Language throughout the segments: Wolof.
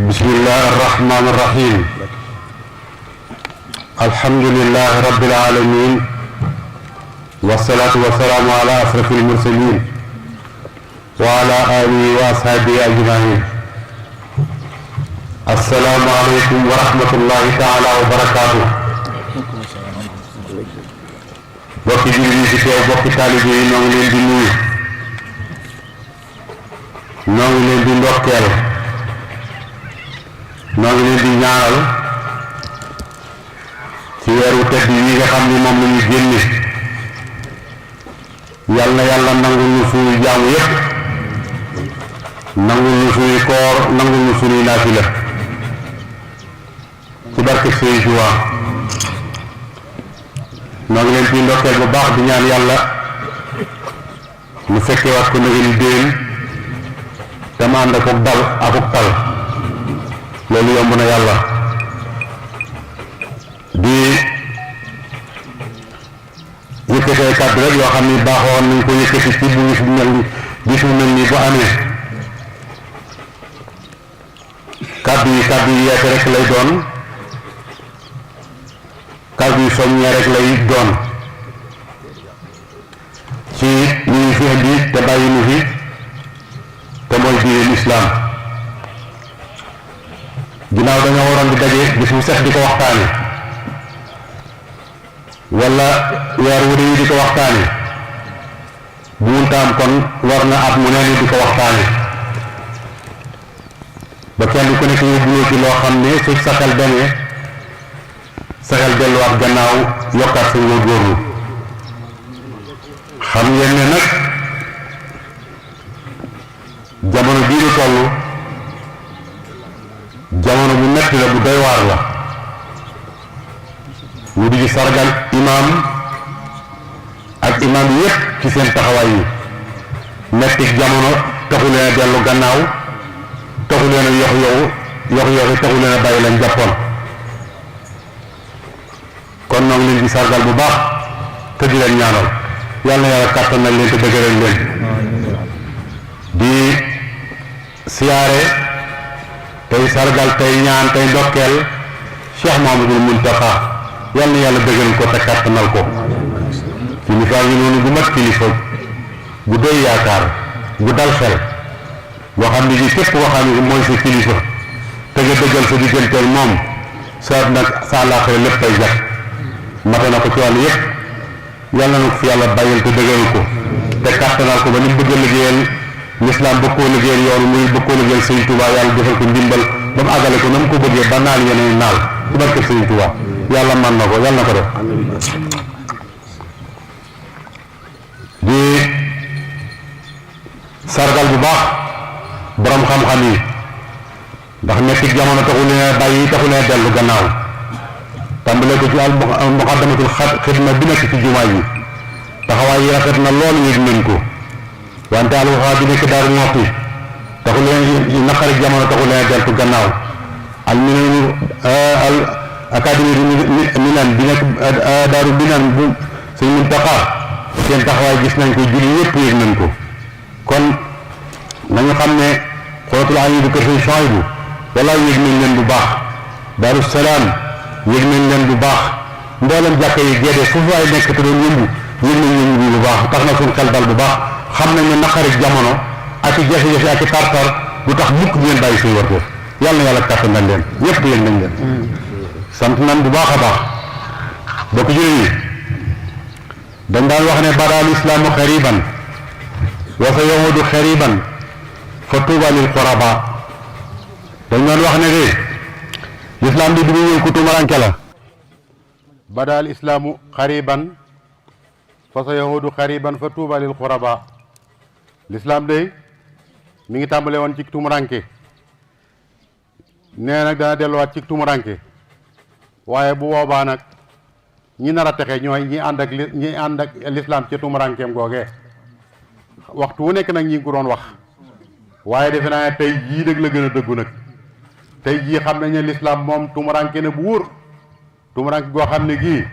بسم الله الرحمن الرحيم الحمد لله رب العالمين والصلاة والسلام على أشرف المرسلين وعلى آله وأصحابه أجمعين السلام عليكم ورحمة الله تعالى وبركاته bokki jullit yi ci teew bokki taalibe yi ñoo ngi leen di nuyu ñoo ngi leen di ndokkeel ñoo ngi leen di ñaanal ci weeru tedd yi nga xam ni moom la ñu génne yal na yàlla nangul ñu suñuy jaamu yépp nangul ñu suñuy koor nangul ñu suñuy naafila ci barke Sëriñ Tuubaa ñoo ngi leen di ndokkeel bu baax di ñaan yàlla ñu fekkee waat ko nag ni déen te ma ànd ak dal ak tal loolu yomb na yàlla di yëkkatee kàddu rek yoo xam ni baaxoon nañ ko yëkkati ci bu bis bu mel ni bu amee kàddu yi yeete rek lay doon kàddu yi soññee rek lay doon ci ñu ngi fi indi te bàyyi nu fi te mooy diine lislaam ginnaaw dañoo waroon di daje bis bu set di ko waxtaane wala weer wu yi di ko waxtaane bu muntaam kon war na at mu neen di ko waxtaane ba kenn ku nekk yóbbuloo ci loo xam ne su sa xel demee sa xel delluwaat gannaaw yokkaat sa góorgóorlu xam ngeen ne nag jamono bii ñu toll jamono bu metti la bu doy waar la ñu di ci sargal imaam ak imaam yépp ci seen taxawaay yi metti jamono taxu leen a dellu gannaaw taxu leen a yoxi taxu leen a bàyyi lañ jàppoon kon noo ngi leen di sargal bu baax te di leen ñaanal yàlla na yàlla kàttanal leen te dëgëral leen di siyaare tey sargal tey ñaan tey ndokkeel Cheikh Mouhamadoul Mountakha yàlla na yàlla dëgëral ko te kàttanal ko kilifa ngi noonu bu mat kilifa bu doy yaakaar bu dal xel boo xam ne gi képp koo xam ne mooy sa kilifa te nga dëggal sa digganteel moom sa nag sa àllaaxira lépp ay jag mate na ko ci wàllu yëpp yàlla na ko fi yàlla bàyyil te dëgëral ko te kàttanal ko ba ni mu bëgg a liggéeyal l'islam bëgg koo liggéeyal yoonu muy bëgg koo liggéeyal Sëriñ Tuubaa yàlla defal ko ndimbal ba mu àggale ko na mu ko bëggee ba naal yeneen naal ci barke Sëriñ Tuubaa yàlla man na ko yàlla na ko def di sargal bu baax borom xam-xam yi ndax nekk jamono taxu leen a bàyyi taxu leen a dellu gannaaw tàmbalee ko ci al muqaddamatul xidma bi nekk ci jumaa yi taxawaay yi rafet na loolu yëg nañ ko wante al Wafa bi nekk Daaru Muxti taxu leen naqari jamono taxu leen a deltu gannaaw al minanu al académie minan bi nekk Daaru Minan bu Sëñ Muntaxa seen taxawaay gis nañ ko julli yëpp yëg nañ ko kon nañu xam ne xootul ayi bu kër Sëñ Suhaybu wala yëg nañ leen bu baax Daaru Salaam yëg nañ leen bu baax mboolem jàkka yi gédee foofu ay nekk te doon yëngu yëg nañ leen bu baax tax na suñ xel dal bu baax xam nañ ne naqari jamono ak i jafe-jafe ak i tartar du tax mukk di leen bàyyi suñu war ko yàlla na yàlla kàttan nañ leen ñëpp yëg nañ leen sant nañ bu baax a baax bokk jëlee yi dañ daan wax ne badaal islaamu xariban wa sa yawudu xariban fa tuuba lil quraba dañ doon wax ne de l'islam di bi ñëw ku tumaranke la badaal islaamu xariban fa sa yahudu xariban fa tuuba lil quraba l'islam de mi ngi tàmbale woon ci tumuranke nee nag dana delluwaat ci tumuranke waaye bu boobaa nag ñi nar a texe ñooy ñi ànd ak l'islam ci tumurankeem googee waxtu wu nekk nag ñi ngi ko doon wax waaye defe naa ne tey jii dëgg la gën a dëggu nag tey jii xam nañ ne l'islam moom tumuranke na bu wóor tumuranke goo xam ne gii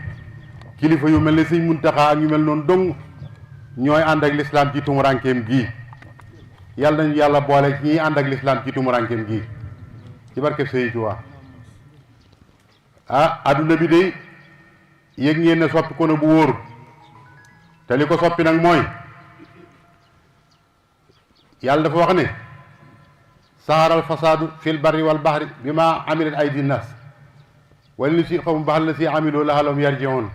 kilifa yu mel ne Sëñ Muntaxa ak ñu mel noonu dong ñooy ànd ak l'islam ci tumurankeem gii yàlla nañu yàlla boole ñii ànd ak l'islam ci tumurankeem gii ci barke Sëriñ Tuubaa adduna bi de yëg ngeen ne soppi ko na bu wóor te li ko soppi nag mooy yàlla dafa wax ne saharal fasaadu fil barri wal bahri bi ma amilat aydi nas wala ni si xawmu baxal la si amiloo laxalahum yarjiun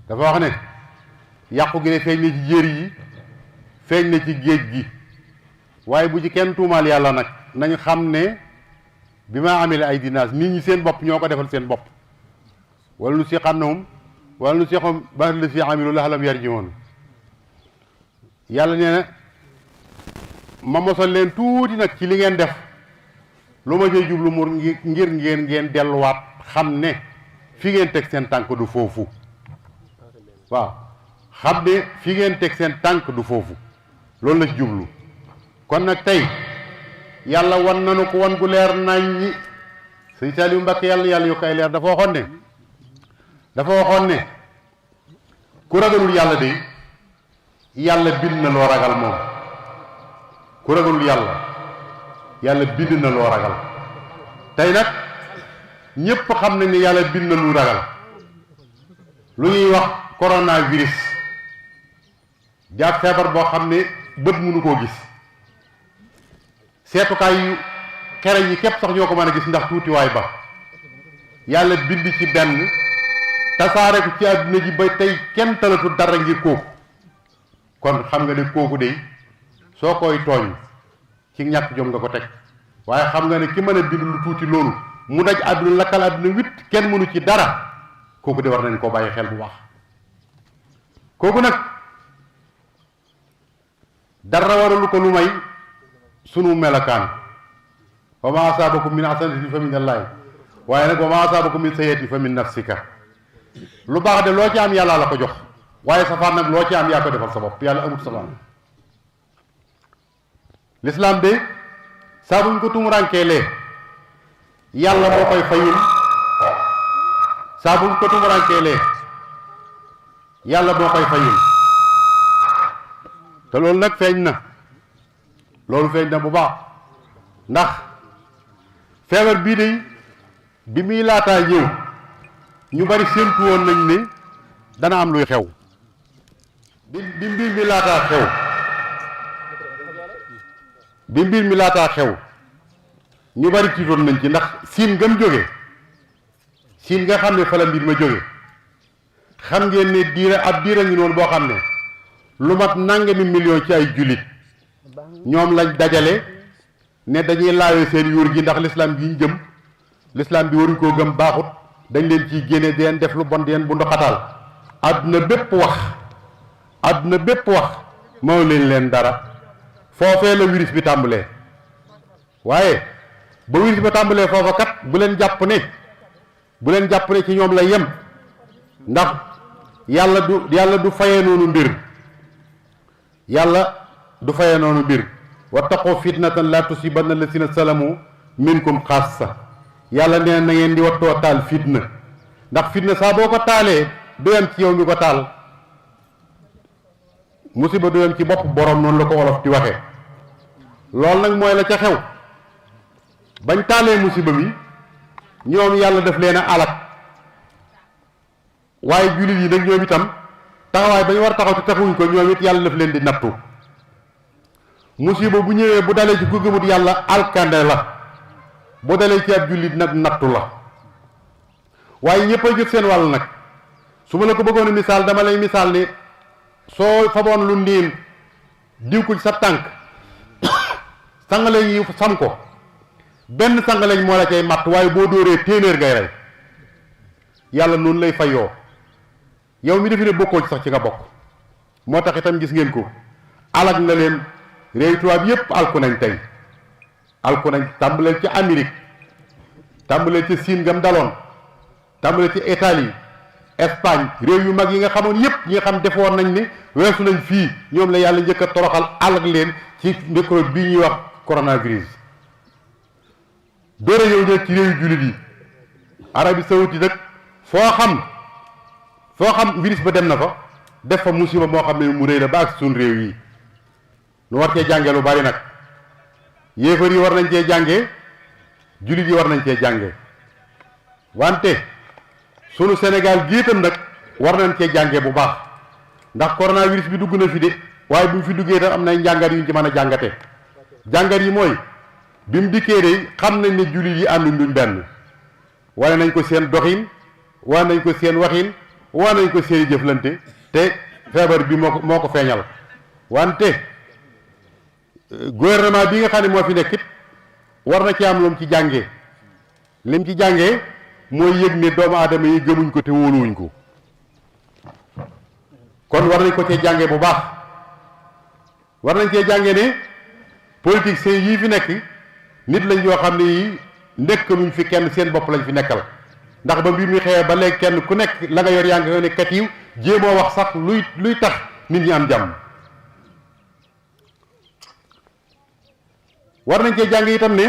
dafa wax ne yàqu gi ne feeñ na ci jéeri yi feeñ na ci géej gi waaye bu ci kenn tuumaal yàlla nag nañ xam ne bi ma amilat aydi nas nit ñi seen bopp ñoo ko defal seen bopp wala nu si xannahum wala nu si xawmu baxal la si amiloo laxalahum yarjiun yàlla nee na ma mosal leen tuuti nag ci li ngeen def lu ma cay jublu mu ngir ngeen delluwaat xam ne fi ngeen teg seen tànk du foofu waaw xam ne fi ngeen teg seen tànk du foofu loolu la ci jublu kon nag tey yàlla wan nanu ko wan gu leer nañ ñi sëñ Saliou Mbacké yàlla yokk ay leer dafa waxoon ne ku ragalul yàlla de yàlla bind na loo ragal moom ku ragalul yàlla bind na loo ragal tey nag ñépp xam nañ ne yàlla bind na lu ragal lu ñuy wax coronavirus jàpp feebar boo xam ne bët mënu koo gis seetukaay yu xereñ yi képp sax ñoo ko mën a gis ndax tuutiwaay ba yàlla bind ci benn tasaare ko ci àdduna ji ba tey kenn talatu dara ngir kooku kon xam nga ne kooku de soo koy tooñ ci ñàkk jom nga ko teg waaye xam nga ne ki mën a bind lu tuuti loolu mu daj àdduna lakkal àdduna witt kenn mënu ci dara kooku de war nañ koo bàyyi xel bu baax kooku nag dara waralu ko lu may sunu melakaan wa ma asaabakum min hasanatin fa min allahi waaye nag wa ma asaabakum min sayyi'atin fa min nafsika lu baax de loo ci am yàlla la ko jox waaye safaan nag loo ci am yaa ko defal sa bopp yàlla amut safaan l'islam de saa buñ ko tumuraankeelee yàlla moo koy fayul saa buñ ko tumuraankeelee yàlla moo koy fayul te loolu nag feeñ na bu baax ndax feebar bii de bi muy laataa ñëw ñu bari séentu woon nañ ne dana am luy xew bi mbir mi laataa xew ñu bari tiitoon nañ ci ndax siin ngam jóge siin nga xam ne fa la mbir ma jóge xam ngeen ne diira ngi noonu boo xam ne lu mat nangami million ci ay jullit ñoom lañ dajale ne dañuy laawee seen yuur gi ndax l'islam gi ñu jëm l'islam bi waruñ koo gëm baaxut dañ leen ciy génne di leen def lu bon di leen bu ndoxataal àdduna bépp wax moo leen dara foofee la virus bi tàmbalee waaye ba virus ba tàmbalee foofa kat bu leen jàpp ne ci ñoom la yem ndax yàlla du fayee noonu mbir wattaqu fitnatan la tusibanna alladhina salamu minkum xaassa yàlla nee na ngeen di wattoo taal fitna ndax fitna saa boo ko taalee du yem ci yow mi ko taal musiba du yem ci bopp borom noonu la ko wolof di waxee loolu nag mooy la ca xew bañ taalee musiba mi ñoom yàlla def leen a alak waaye jullit yi nag ñoom itam taxawaay ba ñu war taxaw te taxawuñ ko ñoom it yàlla def leen di nattu musiba bu ñëwee bu dalee ci ku gëmut yàlla alkande la bu dalee ci ab jullit nag nattu la waaye ñëpp a jëf seen wàll nag su ma la ko bëggoon a misaal dama lay misaal ne soo faboon lu niin diw ko ci sa tànk sangaleñ yi sam ko benn sangaleñ moo la cay matt waaye boo dóoree téeméer ngay rey yàlla noonu lay fayoo yow mi defi ne bokkoo ci sax ci nga bokk moo tax itam gis ngeen ko alag na leen réew tubaab yépp alku nañ tey alku nañ tàmbalee ci Amérique tàmbalee ci Siin ngam daloon tàmbalee ci Italie Espagne réew yu mag yi nga xamoon yépp ñi nga xam defoon nañ ne weesu nañ fii ñoom la yàlla njëkk a toroxal alag leen ci microbe bii ñuy wax coronavirus doore yow ñëw ci réew yu jullit yi Arabie Saoudite nag foo xam virus ba dem na fa def fa musiba moo xam ne mu rëy la ba ak suñ réew yi nu war cee jàngee lu bari nag yéefar yi war nañ cee jàngee jullit yi war nañ cee jànge wante sunu Sénégal gi itam nag war nañ cee jànge bu baax ndax coronavirus bi dugg na fi de waaye bu mu fi duggee itam am nay njàngat yu ñu ci mën a jàngate jàngat yi mooy bi mu dikkee de xam nañ ne jullit yi ànduñ duñ benn wane nañ ko seen doxin wane nañ ko seen waxin wane nañ ko seen jëflante te feebar bi moo ko feeñal wante gouvernement bi nga xam ne moo fi nekk it war na ci am lu mu ci jàngee lim ci jàngee mooy yëg ne doomu aadama yi gëmuñ ko te wóoluwuñ ko kon war nañ ko cee jàngee bu baax war nañ cee jàngee ne politiciens yii fi nekk nit lañ yoo xam ne yi nekk luñ fi kenn seen bopp lañ fi nekkal ndax ba mbir mi xewee ba léegi kenn ku nekk la nga yor yaa ngi ne kat yiw jéemoo wax sax luy tax nit ñi am jàmm war nañ cee jàng itam ne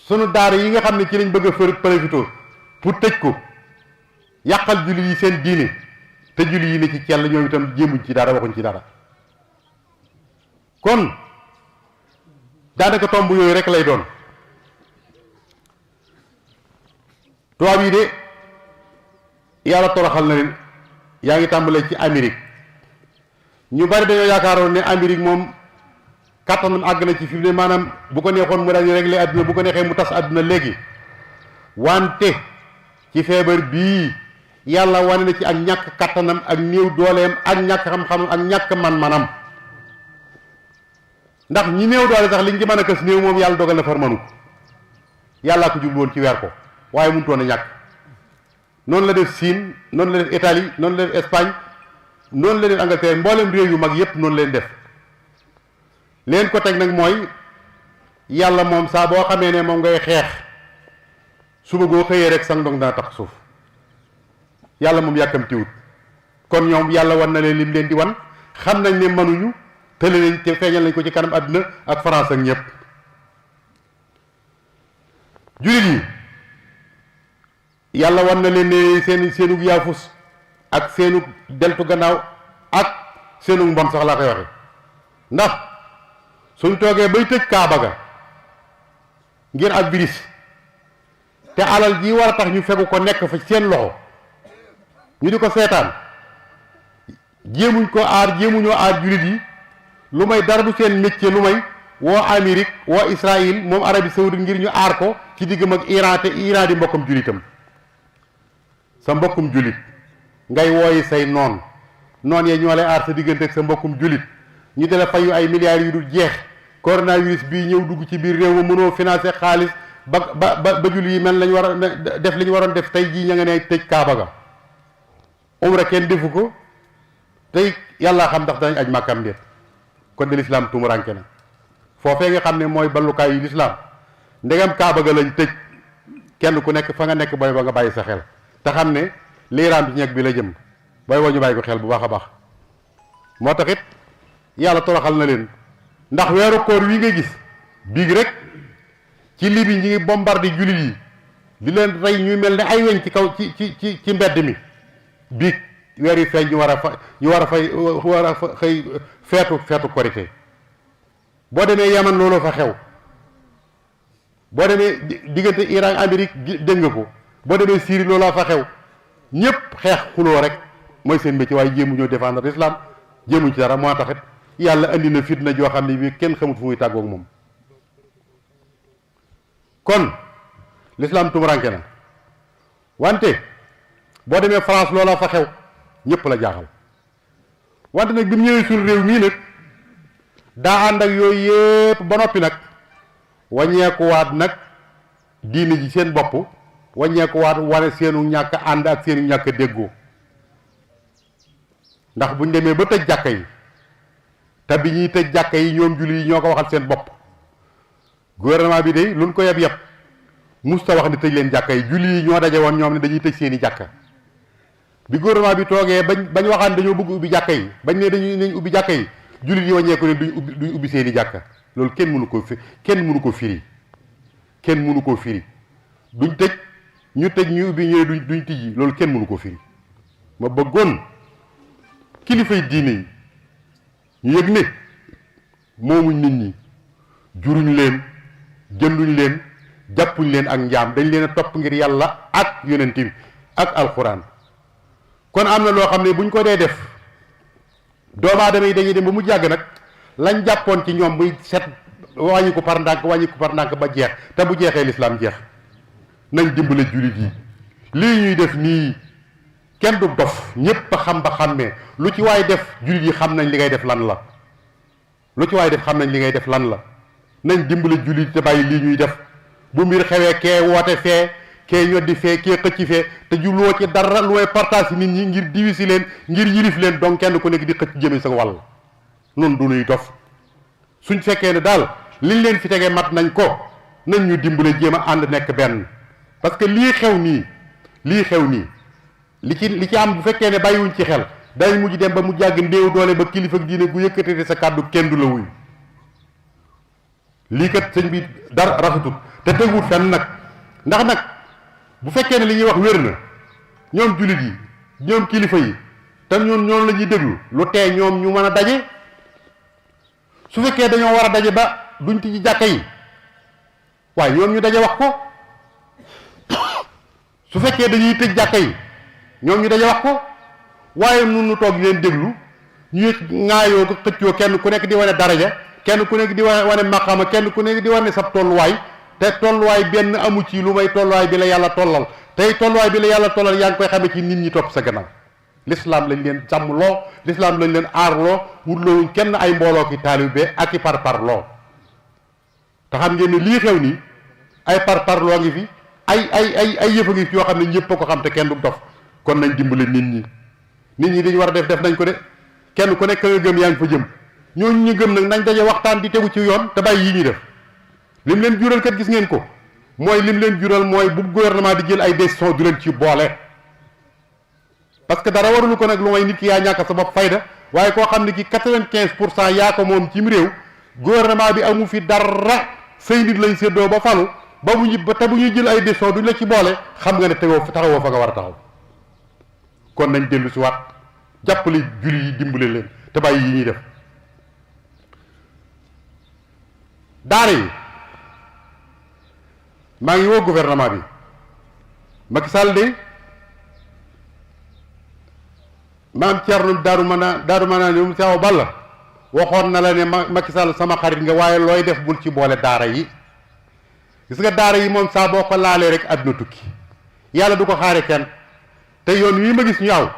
sunu daara yi nga xam ne ci lañ bëgg a profité pour tëj ko yàqal jullit yi seen diine te jullit yi ne ci cell ñoom itam jéemuñ ci dara waxuñ ci dara kon daanaka tomb yooyu rek lay doon tubaab yi de yàlla toroxal na leen yaa ngi tàmbalee ci Amérique ñu bari dañoo yaakaaroon ne Amérique moom kàttanam àgg na ci fi mu ne maanaam bu ko neexoon mu daal di régler àdduna bu ko neexee mu tas àdduna léegi wante ci feebar bii yàlla wane na ci ak ñàkk kàttanam ak néew dooleem ak ñàkk xam-xamam ak ñàkk man-manam ndax ñi néew doole sax liñ ci mën a kës néew moom yàlla dogal na far manu ko yàllaa ko jublu woon ci weer ko waaye mënutoon a ñàkk noonu la def Chine noonu la def Italie noonu la def Espagne noonu la def Angleterre mboolem réew yu mag yépp noonu leen def leen ko teg nag mooy yàlla moom saa boo xamee ne moom ngay xeex suba goo xëyee rek sang dong dana tax suuf yàlla moom yàkkamtiwut kon ñoom yàlla wan na leen lim leen di wan xam nañ ne mënuñu tële nañ te feeñal nañ ko ci kanam àdduna ak France ak ñëpp jullit yi yàlla wan na leen ne seenug yaafus ak seenug deltu gannaaw ak seenug mbon sax laa koy waxe ndax suñ toogee bay tëj kaaba ga ngir ab virus te alal ji war a tax ñu fegu ko nekk fa seen loxo ñu di ko seetaan jéemuñ ko aar jéemuñoo aar jullit yi lu may dara du seen métier lu may woo Amérique woo Israël moom Arabie Saoudite ngir ñu aar ko ci diggam ak Iran te Iran di mbokkam jullitam sa mbokkum jullit ngay wooyi say noon yee ñoo lay aar sa diggante ak sa mbokkum jullit ñu dala fayu ay milliards yu dul jeex coronavirus bii ñëw dugg ci biir réew ma mënoo financer xaalis ba jullit yi mel lañ war a def li ñu waroon def tey jii ña nga ne tëj kaaba ga umra kenn defu ko tey yàllaa xam ndax danañ aj màkkam déet kon de lislaam tumuranke na foofee nga xam ne mooy ballukaay yu lislaam ndegam kaaba ga lañ tëj kenn ku nekk fa nga nekk booy ba nga bàyyi sa xel te xam ne liiraam bi ñeg bi la jëm booy boo ñu bàyyi ko xel bu baax a baax moo tax it yàlla toroxal na leen ndax weeru koor wi nga gis biig rek ci Libi ñi ngi bombardé jullit yi di leen rey ñuy mel ne ay weñ ci kaw ci mbedd mi biig weer yu feeñ ñu war a xëy feetu korité boo demee Yaman looloo fa xew boo demee diggante Iran Amérique dégg nga ko boo demee Syrie looloo fa xew ñépp xeex xuloo rek mooy seen métier waaye jéemu ñoo défendre l'islam jéemuñ ci dara moo taxit yàlla andi na fitna joo xam ne bii kenn xamut fu muy tàggoog moom kon l'islam tumuranke na wante boo demee France looloo fa xew ñëpp la jaaxal wante nag bi mu ñëwee suñu réew mii nag daa ànd ak yooyu yépp ba noppi nag wàññeekuwaat nag diine ji seen bopp wàññeekuwaat wane seenu ñàkk ànd ak seenu ñàkk déggoo ndax buñ demee ba tëj jàkka yi te bi ñuy tëj jàkka yi ñoom julli yi ñoo ko waxal seen bopp gouvernement bi de luñ ko yeb musta wax ne tëj leen jàkka yi julli yi ñoo daje woon ñoom ne dañuy tëj seeni jàkka bi gouvernement bi toogee bañ waxaan dañoo bëgg ubbi jàkka yi bañ ne nañ ubbi jàkka yi jullit yi wàññeeku ne duñ ubbi seeni jàkka loolu kenn mënu ko firi kenn mënu koo firi duñ tëj ñu tëj ñu ubbi ñu ne duñ tijji loolu kenn mënu ko firi ma bëggoon kilifay diine yi ñu yëg ne moomuñ nit ñi juruñ leen jënduñ leen jàppuñ leen ak njaam, dañ leen a topp ngir yàlla ak yonent bi ak alxuraan. kon am na loo xam ne buñ ko dee def doomu aadama yi dañuy dem ba mu jàgg nag lañ jàppoon ci ñoom muy set wàññi ko par ndànk ba jeex, te bu jeexee lislaam jeex. nañ dimbale jullit yi lii ñuy def nii kenn du dof, ñépp a xam ba xàmmee. lu ci waay def jullit yi xam nañ li ngay def lan la, lu ci waay def xam nañ li ngay def lan la. nañ dimbale jullit te bàyyi lii ñuy def. bu mbir xewee kee woote fee, kee ñoddi fee, kee xëcc fee, te jubloo ci dara lu may partage nit ñi ngir divisi leen, ngir yilif leen, donc kenn ku nekk di xëcc jëme sa wàll. noonu du nuy dof. suñ fekkee ne daal liñ leen fi tegee mat nañ ko, nañ ñu dimbale jéem a ànd nekk benn. parce que lii xew nii li ci am bu fekkee ne bàyyiwuñ ci xel dañ mujj dem ba mu jàgg ndéew doole ba kilifa ak diine gu yëkkatee sa kàddu kenn du la wuyu. lii kat sëñ bi dara rafetut te teguwut fenn nag. ndax nag bu fekkee ne li ñuy wax wér na, ñoom jullit yi ñoom kilifa yi te ñoom la ñuy déglu, lu tee ñoom ñu mën a daje. su fekkee dañoo war a daje ba duñ tijji jàkka yi, waaye ñoom ñu daje wax ko. su fekkee dañuy tëj jàkka yi ñoom ñu daje wax ko. waaye nun nu toog leen déglu ñu ŋaayoo ko xëccoo, kenn ku nekk di wane daraja, kenn ku nekk di wane maqaama, kenn ku nekk di wane sab tolluwaay. te tolluwaay benn amu ci lu may tolluwaay bi la yàlla tollal. tey tolluwaay bi la yàlla tollal yaa ngi koy xamee ci nit ñi topp sa gannaaw. l'islam lañ leen sàmmloo, l'islam lañ leen aarloo, wutloowuñ kenn ay mbooloo ki taalibe ak i parparloo. te xam ngeen ne lii xew nii ay parparloo ngi fi, ay yëfa ngi fi yoo xam ne ñëpp a ko xam te kenn du dof. kon nañ dimbale nit ñi dañu war a def nañ ko de. kenn ku nekk nga gëm yaa ngi fa jëm. ñooñu ñu gëm nag nañ daje waxtaan di tegu ci yoon te bàyyi yi ñuy def. lim leen jural kat gis ngeen ko, mooy lim leen jural mooy bu gouvernement di jël ay décision du leen ci boole. parce que dara warulu ko nag lu may nit ki yaa ñàkk sa bopp fayda. waaye koo xam ne ki 95% yaa ko moom cim réew, gouvernement bi amu fi dara, say nit lañ séddoo ba falu ba bu ñuy jël ay décision duñ la ci boole, xam nga ne taxawoo fa nga war a taxaw. kon nañ dellu si waat jàppale julli yi, dimbale leen te bàyyi yi ñuy def. daara yi maa ngi woo gouvernement bi. Macky Sall de maam Thierno Darou Manane yow Seex Balla waxoon na la ne Macky Sall sama xarit nga, waaye looy def bul ci boole daara yi. gis nga daara yi moom saa boo ko laalee rek àdduna tukki. yàlla du ko xaare kenn. te yoon wii ma gis ñu aw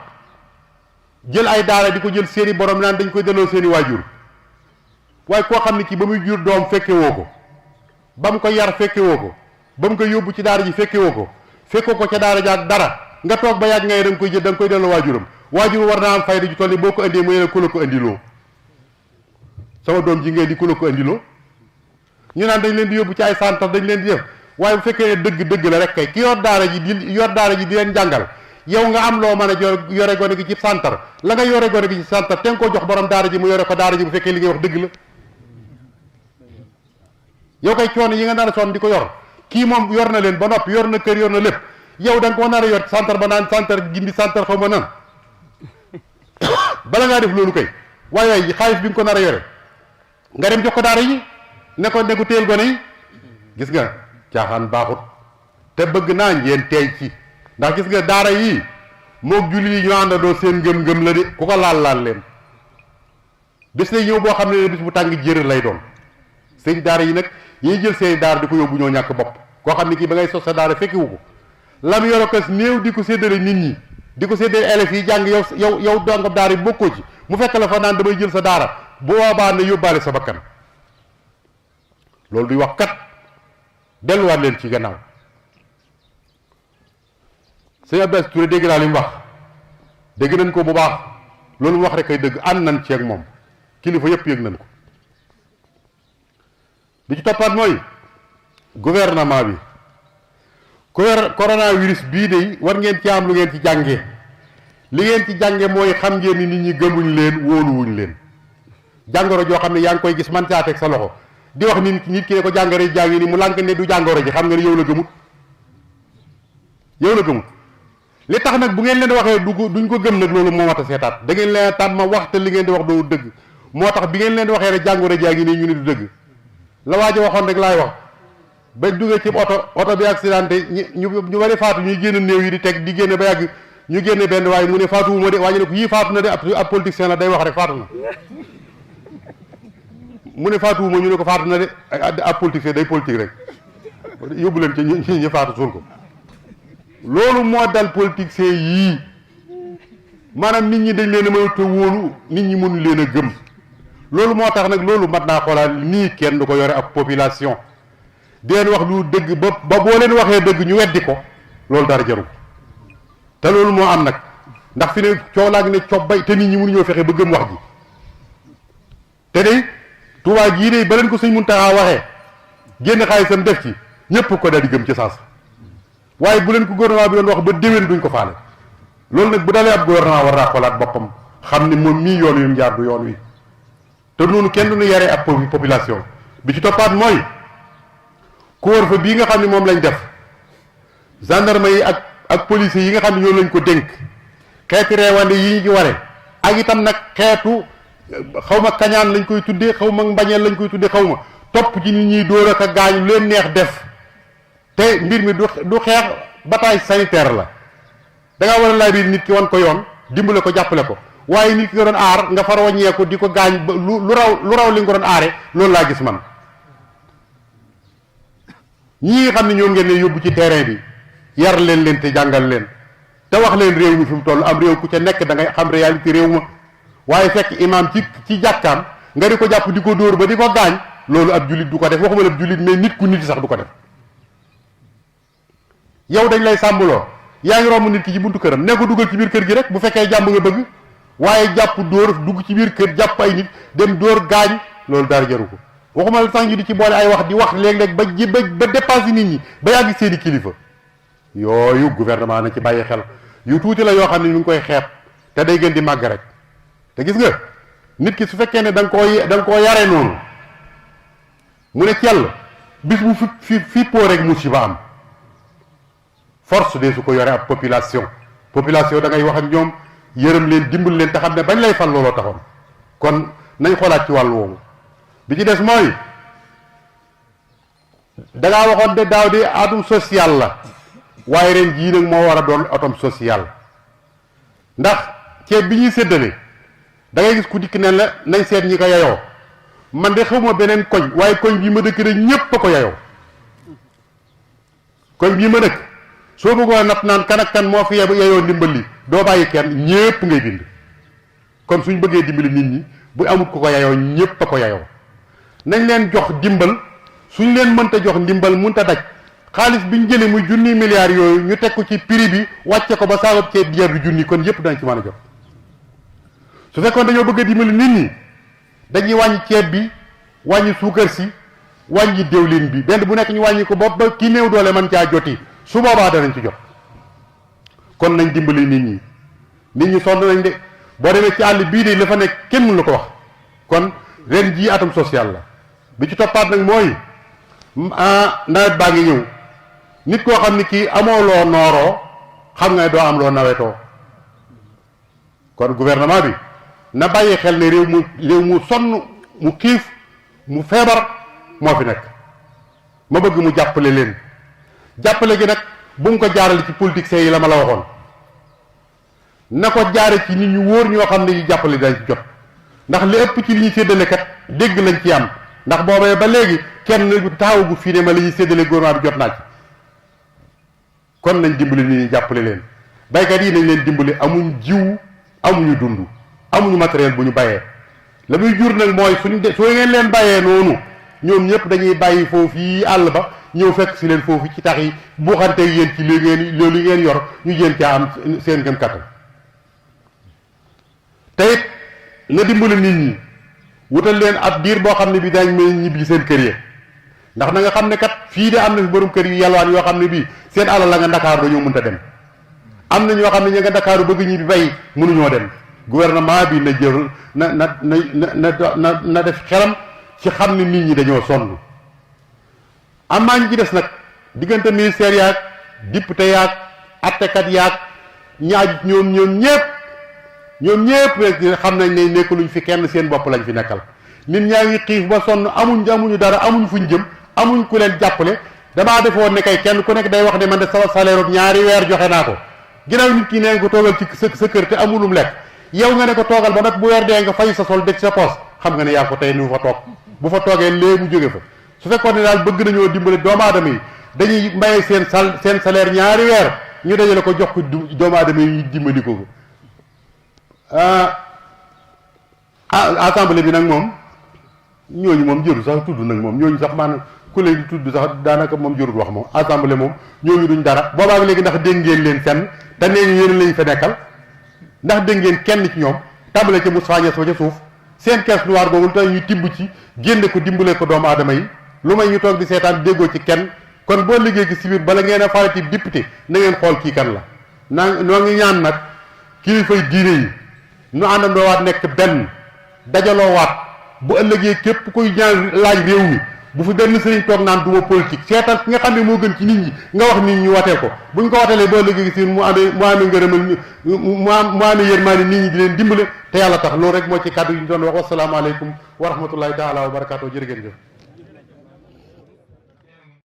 jël ay daara di ko jël seeni borom naan dañ koy delloo seeni waajur. waaye koo xam ne kii ba muy jur doom fekke woo ko, ba mu ko yar fekke woo ko, ba mu ko yóbbu ci daara ji fekke woo ko, fekkoo ko ca daara ji ak dara, nga toog ba yàgg ngay da nga koy jël da nga koy delloo waajuram. waajur war naa am fayda ju toll ni boo ko indee mu ne ku la ko indiloo. sama doom ji ngay di ku la ko indiloo. ñu naan dañ leen di yóbbu ci ay santar dañ leen di def, waaye bu fekkee ne dëgg la rek kay ki yor daara ji di leen jàngal, yow nga am loo mën a yore gone gi ci santar, la nga yore gone gi ci santar te nga ko jox borom daara ji mu yore ko daara ji bu fekkee li ngay wax dëgg la. yow kay coono yi nga nar a sonn di ko yor, kii moom yor na leen ba noppi, yor na kër, yor na lépp, yow da nga ko nar a yor santar ba naan santar gindi santar xaw ma nan. bala ngaa def loolu kay waaye xaalis bi nga ko nar a yore nga dem jox ko daara yi ne ko téel gone yi. gis nga caaxaan baaxut te bëgg naa ngeen teey ci, ndax gis nga daara yi moog julli yi ñoo àndandoo seen ngëm-ngëm la de, ku ko laal leen. bés lay ñëw boo xam ne bis bu tàng jër lay doon. seen daara yi nag yiy jël seen daara di ko yóbbu ñoo ñàkk bopp. koo xam ne kii ba ngay sos sa daara fekkiwu ko, lam yoro kas néew di ko séddale nit ñi, di ko séddale élèves yi jàng, yow dongab daara yi bokkoo ci, mu fekk la fa naan damay jël sa daara, bu boobaa na yóbbaale sa bakkan. loolu duy wax kat, delluwaat leen ci gannaaw. sëñ Abdou Touré dégg naa li mu wax, dégg nañ ko bu baax, loolu mu wax rek ay dëgg, ànd nañ ci ak moom, kilifa yëpp yëg nañ ko. bi ci toppaat mooy gouvernement bi. coronavirus bii de war ngeen ci am lu ngeen ci jànge. li ngeen ci jànge mooy xam ngeen ni nit ñi gëmuñ leen, wóoluwuñ leen. jàngoro joo xam ne yaa ngi koy gis man caa teg sa loxo di wax nit ki ne ko jàngoro ji jàngi ni mu lànk ne du jàngoro ji, xam nga ne yow la gëmut. li tax nag bu ngeen leen waxee duñ ko gëm nag, loolu moo mat a seetaat. da ngeen leen tàmm wax te li ngeen di wax doo dëgg, moo tax bi ngeen leen di waxee rek jàngoro jaa ngi nii ñu ne du dëgg. la waaja waxoon rek laay wax, ba duggee ci oto bi accidenté ñu bari faatu ñuy génn néew yi di teg di génne ba yàgg ñu génne benn waaye mu ne faatuwuma de waaye ñu ne ko yii faatu na de ab politicien la day wax rek faatu na mu ne faatuwuma ñu ne ko faatu na de ab politicien day politique rek yóbbu leen ci ñu faatu suul ko. loolu moo dal politicien yii maanaam nit ñi dañ leen a mënut a wóolu nit ñi mënu leen a gëm loolu moo tax nag loolu mat naa xoolaat nii kenn du ko yore ak population di leen wax lu dëgg ba boo leen waxee dëgg ñu weddi ko loolu dara jaru te loolu moo am nag ndax fi ne coow laa ngi ne cobbay te nit ñi mënuñoo fexe ba gëm wax ji te de Tuubaa gii de ba leen ko Sëñ Muntaxa waxee génn xaalisam def ci ñëpp ko daal di gëm ci saas waaye bu leen ko gouvernement bi doon wax ba déwén duñ ko faale loolu nag bu dalee ab gouvernement war naa xoolaat boppam xam ne moom mii yoon wi mu jaar du yoon wi te noonu kenn du ñu yaree ab population bi ci toppaat mooy couvre-feu bii nga xam ne moom lañ def gendarme yi ak policiers yi nga xam ne ñoo lañ ko dénk xeeti reewande yi ñu ci ware ak itam nag xeetu xaw ma kañaan lañ koy tuddee xaw ma mbañeel lañ koy tuddee xaw ma topp ci nit ñuy dóor ak a gaañu leen neex def te mbir mi du xeex bataille sanitaire la da ngaa war a laaj biir nit ki wan ko yoon dimbale ko jàppale ko waaye nit ki nga doon aar nga far wàññeeku di ko gaañ ba lu raw li nga ko doon aare loolu laa gis man ñii nga xam ne ñoom ngeen ne yóbbu ci terrain bi yar leen te jàngal leen te wax leen réew mi fi mu toll am réew ku ca nekk da ngay xam réalité réew ma waaye fekk imaam ci jàkkaam nga di ko jàpp di ko dóor ba di ko gaañ loolu ab jullit du ko def waxuma la ab jullit mais nit ku nit sax du ko def yow dañ lay sàmmloo yaa ngi romb nit ki ci buntu këram ne ko dugal ci biir kër gi rek bu fekkee jàmm nga bëgg waaye jàpp dóor dugg ci biir kër jàpp ay nit dem dóor gaañ loolu dara jaru ko waxuma la sax ñu di ci boole ay wax di wax léeg-léeg ba dépassé nit ñi ba yàgg seeni kilifa yooyu gouvernement na ci bàyyi xel yu tuuti la yoo xam ne ñu ngi koy xeeb te day gën di màgg rek te gis nga nit ki su fekkee ne da nga koo yare noonu mu ne cell bis bu fi poo rek musiba am force de su ko yore ab population da ngay wax ak ñoom yërëm leen dimbal leen te xam ne bañ lay fal looloo taxoon kon nañ xoolaat ci wàllu woowu bi ci des mooy dangaa waxoon de daaw di atum social la waaye ren jii nag moo war a doon atom social ndax ceeb bi ñuy séddale da ngay gis ku dikk ne la nañ seet ñi ko yayoo man de xawma beneen koñ waaye koñ bii ma dëkk rek ñépp a ko yayoo koñ bii ma dëkk soo bëggoon natt naan kan ak kan moo fi yayoo ndimbal li doo bàyyi kenn ñépp ngay bind kon suñ bëggee dimbali nit ñi bu amul ko yayoo ñépp a ko yayoo nañ leen jox dimbal suñ leen mënta jox ndimbal mënta daj xaalis bi ñu jëlee muy junni milliards yooyu ñu teg ko ci prix bi wàcce ko ba saabab ceeb bi jar du junni kon yépp dañ ci mën a jot su fekkoon dañoo bëgg a dimbali nit ñi dañuy wàññi ceeb bi wàññi suukar si wàññi déwlin bi benn bu nekk ñu wàññi ko bopp ba ki néew doole mën caa joti su boobaa danañ ci jot kon nañ dimbali nit ñi sonn nañ de boo demee ci àll bii de la fa nekk kenn mënu la ko wax kon ren jii atum social la bi ci toppaat nag mooy nawet baa ngi ñëw nit koo xam ni kii amoo loo nooroo xam nga ne doo am loo nawetoo kon gouvernement bi na bàyyi xel ne réew mu sonn mu xiif mu feebar moo fi nekk ma bëgg mu jàppale leen jàppale gi nag bu mu ko jaarale ci politiciens yi la ma la waxoon na ko jaare ci nit ñu wóor ñoo xam ne ñu jàppale dañ ci jot ndax li ëpp ci li ñuy séddale kat dégg lañ ci am ndax boobee ba léegi kenn taxawagu fii ne ma li ñuy séddale gouvernement bi jot naa ci kon nañ dimbali nit ñi jàppale leen baykat yi nañ leen dimbali amuñ jiw amuñu dund amuñu matériel bu ñu bayee la muy jur nag mooy soo ngeen leen bàyyee noonu ñoom ñëpp dañuy bàyyi foofu yi àll ba ñëw fekk si leen foofu ci tax yi buuxante yéen ci loolu ngeen yor ñu jéem caa am seen gëm kattan te it na dimbali nit ñi wutal leen ab diir boo xam ne bi dañ may ñibbi seen kër yi ndax na nga xam ne kat fii de am na fi borom kër yi yalwaan yoo xam ne bii seen alal la nga Ndakaaru dañoo mënta dem am na ñoo xam ne ña nga Ndakaaru bëgg ñibbi bay mënuñoo dem gouvernement bi na jël na def xelam ci xam ne nit ñi dañoo sonn am maa ñi ci des nag diggante ministère yaag député yaag attekat yaag ñaaj ñoom ñépp rek xam nañ ne nekkuluñ fi kenn seen bopp lañ fi nekkal nit ñaa ngi xiif ba sonn amuñu dara amuñ fuñ jëm amuñ ku leen jàppale damaa defoon ne kay kenn ku nekk day wax ne man de sama salaire bu ñaari weer joxe naa ko ginnaaw nit ki nee ko toogal ci sa kër te amulum lekk yow nga ne ko toogal ba nag bu weer dee nga fay sa sol dëj sa poos xam nga ne yaa ko tey ni fa toog bu fa toogee léegi mu jóge fa su fekkoon ne daal bëgg nañoo dimbale doomu aadama yi dañuy maye seen salaire ñaari weer ñu dajale ko jox ko doomu aadama yi dimbali ko assemblée bi nag moom ñooñu moom jëru sax tudd nag moom ñooñu sax maanaam ku leen di tudd sax daanaka moom jërut wax moom assemblée moom ñooñu duñ dara boobaag léegi ndax dégg ngeen leen fenn te nee ñu yéen lañ fa nekkal ndax dégg ngeen kenn ci ñoom tàmbale ca Moustapha Niasse ba ca suuf seen caisse noire boobu tey ñu tibb ci génne ko dimbale ko doomu aadama yi lu may ñu toog di seetaan déggoo ci kenn kon boo liggéey ci biir bala ngeen a farati député na ngeen xool kii kan la noo ngi ñaan nag kilifay diine yi ñu àndandoowaat nekk benn dajaloowaat bu ëllëgee képp kuy ñaan laaj réew mi bu fi benn sëriñ toog naan du ma politique seetal ki nga xam ne moo gën ci nit ñi nga wax nit ñi wateel ko buñ ko wateelee boo liggéey si mu amee ngërëmal mu amee yërmaane nit ñi di leen dimbale te yàlla tax loolu rek moo ci kàddu yi ñu doon wax wasalaamaaleykum wa rahmatullahi taala wa barakaatu jërë ngeen jëf